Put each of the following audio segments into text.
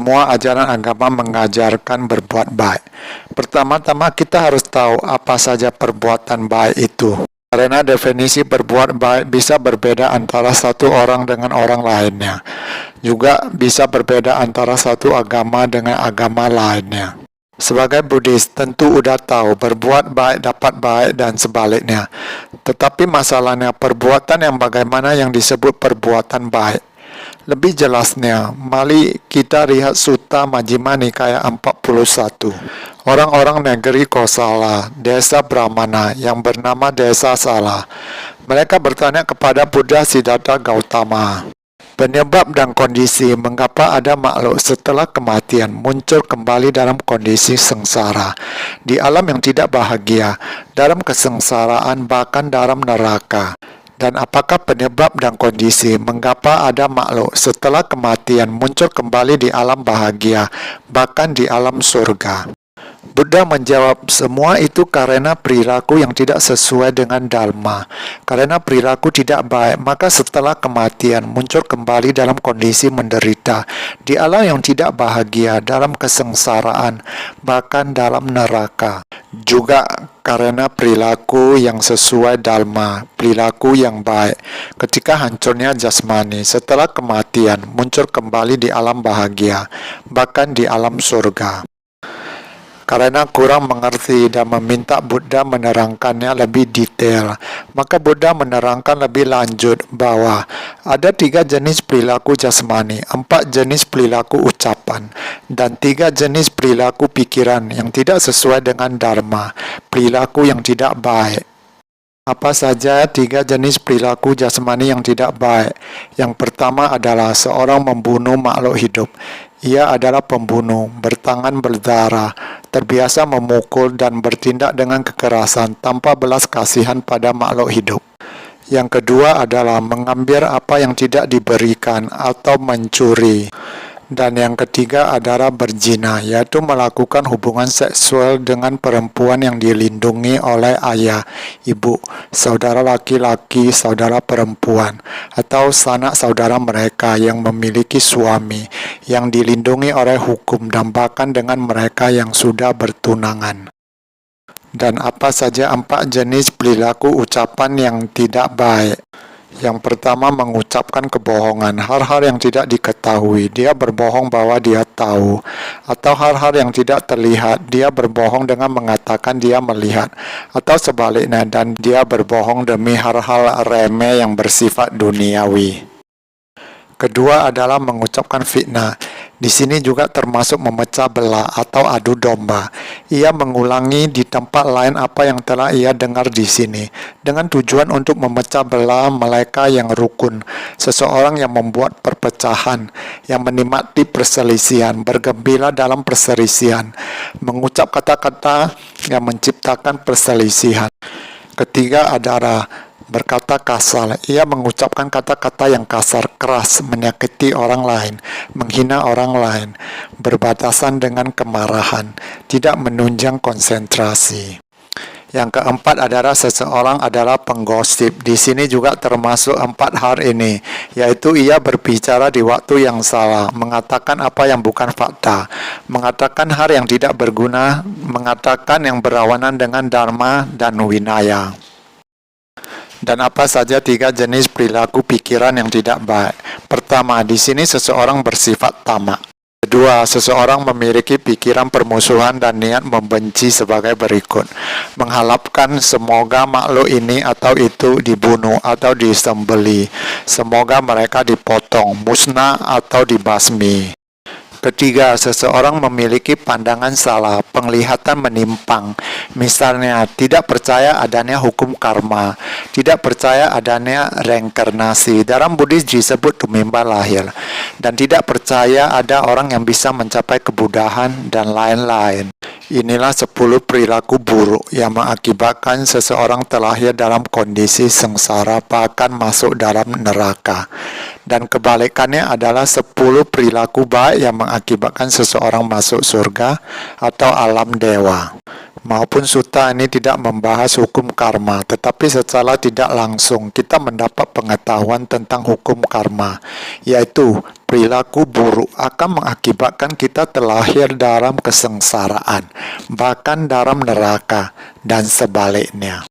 semua ajaran agama mengajarkan berbuat baik. Pertama-tama kita harus tahu apa saja perbuatan baik itu. Karena definisi berbuat baik bisa berbeda antara satu orang dengan orang lainnya. Juga bisa berbeda antara satu agama dengan agama lainnya. Sebagai Buddhis, tentu udah tahu berbuat baik dapat baik dan sebaliknya. Tetapi masalahnya perbuatan yang bagaimana yang disebut perbuatan baik. Lebih jelasnya, mari kita lihat Sutta Majjhima Nikaya 41. Orang-orang negeri Kosala, desa Brahmana yang bernama Desa Sala. Mereka bertanya kepada Buddha Siddhartha Gautama. Penyebab dan kondisi mengapa ada makhluk setelah kematian muncul kembali dalam kondisi sengsara, di alam yang tidak bahagia, dalam kesengsaraan bahkan dalam neraka. Dan apakah penyebab dan kondisi mengapa ada makhluk setelah kematian muncul kembali di alam bahagia, bahkan di alam surga? Buddha menjawab, semua itu karena perilaku yang tidak sesuai dengan Dharma. Karena perilaku tidak baik, maka setelah kematian muncul kembali dalam kondisi menderita, di alam yang tidak bahagia, dalam kesengsaraan, bahkan dalam neraka. Juga karena perilaku yang sesuai Dharma, perilaku yang baik, ketika hancurnya jasmani, setelah kematian muncul kembali di alam bahagia, bahkan di alam surga. Karena kurang mengerti dan meminta Buddha menerangkannya lebih detail, maka Buddha menerangkan lebih lanjut bahwa ada 3 jenis perilaku jasmani, 4 jenis perilaku ucapan, dan 3 jenis perilaku pikiran yang tidak sesuai dengan Dharma, perilaku yang tidak baik. Apa saja 3 jenis perilaku jasmani yang tidak baik? Yang pertama adalah seorang membunuh makhluk hidup. Ia adalah pembunuh, bertangan berdarah, terbiasa memukul dan bertindak dengan kekerasan tanpa belas kasihan pada makhluk hidup. Yang kedua adalah mengambil apa yang tidak diberikan atau mencuri. Dan yang ketiga adalah berzina, yaitu melakukan hubungan seksual dengan perempuan yang dilindungi oleh ayah, ibu, saudara laki-laki, saudara perempuan, atau sanak saudara mereka yang memiliki suami, yang dilindungi oleh hukum dan bahkan dengan mereka yang sudah bertunangan. Dan apa saja 4 jenis perilaku ucapan yang tidak baik? Yang pertama, mengucapkan kebohongan, hal-hal yang tidak diketahui, dia berbohong bahwa dia tahu, atau hal-hal yang tidak terlihat, dia berbohong dengan mengatakan dia melihat, atau sebaliknya, dan dia berbohong demi hal-hal remeh yang bersifat duniawi. Kedua adalah mengucapkan fitnah. Di sini juga termasuk memecah belah atau adu domba. Ia mengulangi di tempat lain apa yang telah ia dengar di sini, dengan tujuan untuk memecah belah mereka yang rukun, seseorang yang membuat perpecahan, yang menikmati perselisihan, bergembira dalam perselisihan, mengucap kata-kata yang menciptakan perselisihan. Ketiga adalah berkata kasar. Ia mengucapkan kata-kata yang kasar, keras, menyakiti orang lain, menghina orang lain, berbatasan dengan kemarahan, tidak menunjang konsentrasi. Yang keempat adalah seseorang adalah penggosip. Di sini juga termasuk 4 hal ini, yaitu ia berbicara di waktu yang salah, mengatakan apa yang bukan fakta, mengatakan hal yang tidak berguna, mengatakan yang berlawanan dengan Dharma dan Winaya. Dan apa saja 3 jenis perilaku pikiran yang tidak baik? Pertama, di sini seseorang bersifat tamak. Kedua, seseorang memiliki pikiran permusuhan dan niat membenci sebagai berikut. Mengharapkan semoga makhluk ini atau itu dibunuh atau disembelih. Semoga mereka dipotong, musnah atau dibasmi. Ketiga, seseorang memiliki pandangan salah, penglihatan menyimpang. Misalnya, tidak percaya adanya hukum karma, tidak percaya adanya reinkarnasi. Dalam Buddhis disebut tumimba lahir. Dan tidak percaya ada orang yang bisa mencapai kebudahan dan lain-lain. Inilah 10 perilaku buruk yang mengakibatkan seseorang terlahir dalam kondisi sengsara bahkan masuk dalam neraka. Dan kebalikannya adalah 10 perilaku baik yang mengakibatkan seseorang masuk surga atau alam dewa. Maupun sutta ini tidak membahas hukum karma, tetapi secara tidak langsung kita mendapat pengetahuan tentang hukum karma, yaitu perilaku buruk akan mengakibatkan kita terlahir dalam kesengsaraan, bahkan dalam neraka, dan sebaliknya.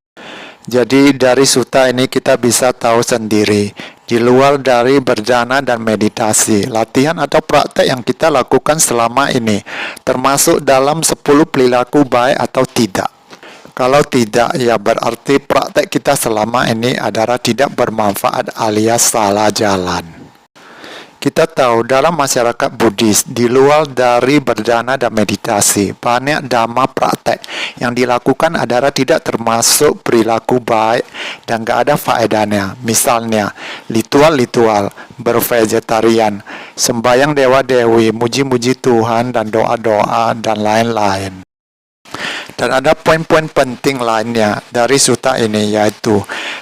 Jadi dari sutta ini kita bisa tahu sendiri, di luar dari berdana dan meditasi, latihan atau praktek yang kita lakukan selama ini, termasuk dalam 10 perilaku baik atau tidak. Kalau tidak, ya berarti praktek kita selama ini adalah tidak bermanfaat alias salah jalan. Kita tahu dalam masyarakat Buddhis, di luar dari berdana dan meditasi, banyak dhamma praktek yang dilakukan adalah tidak termasuk perilaku baik dan gak ada faedahnya. Misalnya, ritual-ritual, bervegetarian, sembahyang dewa-dewi, muji-muji Tuhan, dan doa-doa, dan lain-lain. Dan ada poin-poin penting lainnya dari sutta ini, yaitu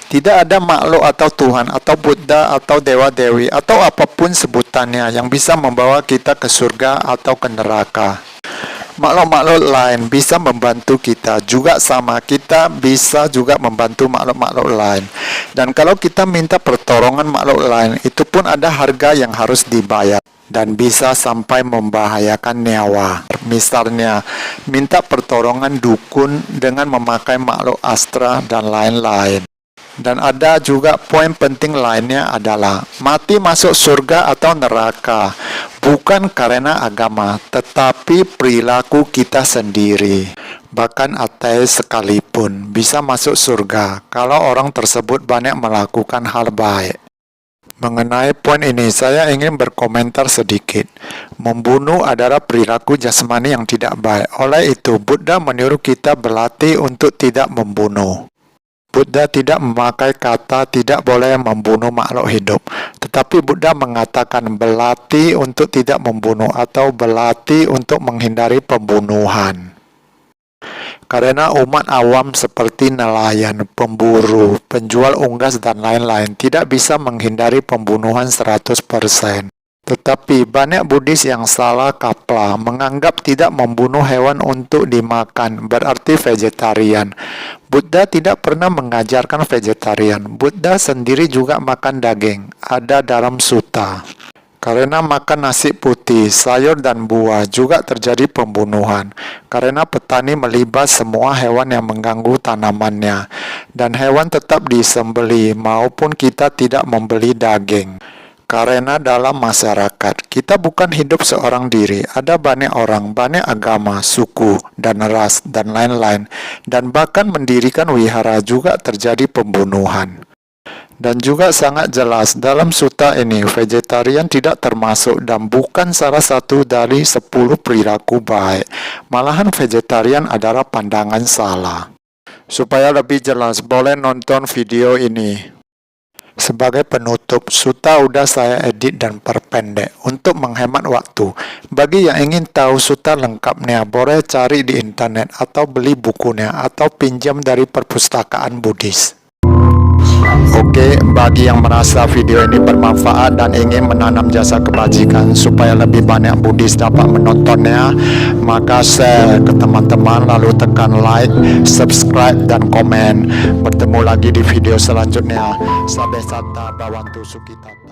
tidak ada makhluk atau Tuhan atau Buddha atau dewa-dewi atau apapun sebutannya yang bisa membawa kita ke surga atau ke neraka. Makhluk-makhluk lain bisa membantu kita, juga sama kita bisa juga membantu makhluk-makhluk lain. Dan kalau kita minta pertolongan makhluk lain, itu pun ada harga yang harus dibayar dan bisa sampai membahayakan nyawa. Misalnya, minta pertolongan dukun dengan memakai makhluk astra dan lain-lain. Dan ada juga poin penting lainnya adalah mati masuk surga atau neraka bukan karena agama, tetapi perilaku kita sendiri. Bahkan ateis sekalipun bisa masuk surga kalau orang tersebut banyak melakukan hal baik. Mengenai poin ini, saya ingin berkomentar sedikit. Membunuh adalah perilaku jasmani yang tidak baik. Oleh itu, Buddha menyuruh kita berlatih untuk tidak membunuh. Buddha tidak memakai kata tidak boleh membunuh makhluk hidup. Tetapi Buddha mengatakan berlatih untuk tidak membunuh atau berlatih untuk menghindari pembunuhan. Karena umat awam seperti nelayan, pemburu, penjual unggas dan lain-lain tidak bisa menghindari pembunuhan 100%. Tetapi banyak Buddhis yang salah kaprah menganggap tidak membunuh hewan untuk dimakan berarti vegetarian. Buddha tidak pernah mengajarkan vegetarian. Buddha sendiri juga makan daging, ada dalam sutta. Karena makan nasi putih, sayur dan buah juga terjadi pembunuhan. Karena petani melibas semua hewan yang mengganggu tanamannya. Dan hewan tetap disembelih maupun kita tidak membeli daging. Karena dalam masyarakat, kita bukan hidup seorang diri. Ada banyak orang, banyak agama, suku, dan ras, dan lain-lain. Dan bahkan mendirikan wihara juga terjadi pembunuhan. Dan juga sangat jelas dalam sutta ini vegetarian tidak termasuk dan bukan salah satu dari 10 perilaku baik. Malahan vegetarian adalah pandangan salah. Supaya lebih jelas boleh nonton video ini. Sebagai penutup, sutta udah saya edit dan perpendek untuk menghemat waktu. Bagi yang ingin tahu sutta lengkapnya boleh cari di internet atau beli bukunya atau pinjam dari perpustakaan Buddhis. Oke, bagi yang merasa video ini bermanfaat dan ingin menanam jasa kebajikan supaya lebih banyak Buddhis dapat menontonnya, maka share ke teman-teman lalu tekan like, subscribe, dan komen. Bertemu lagi di video selanjutnya. Sabe Sata Bhavantu Sukhita.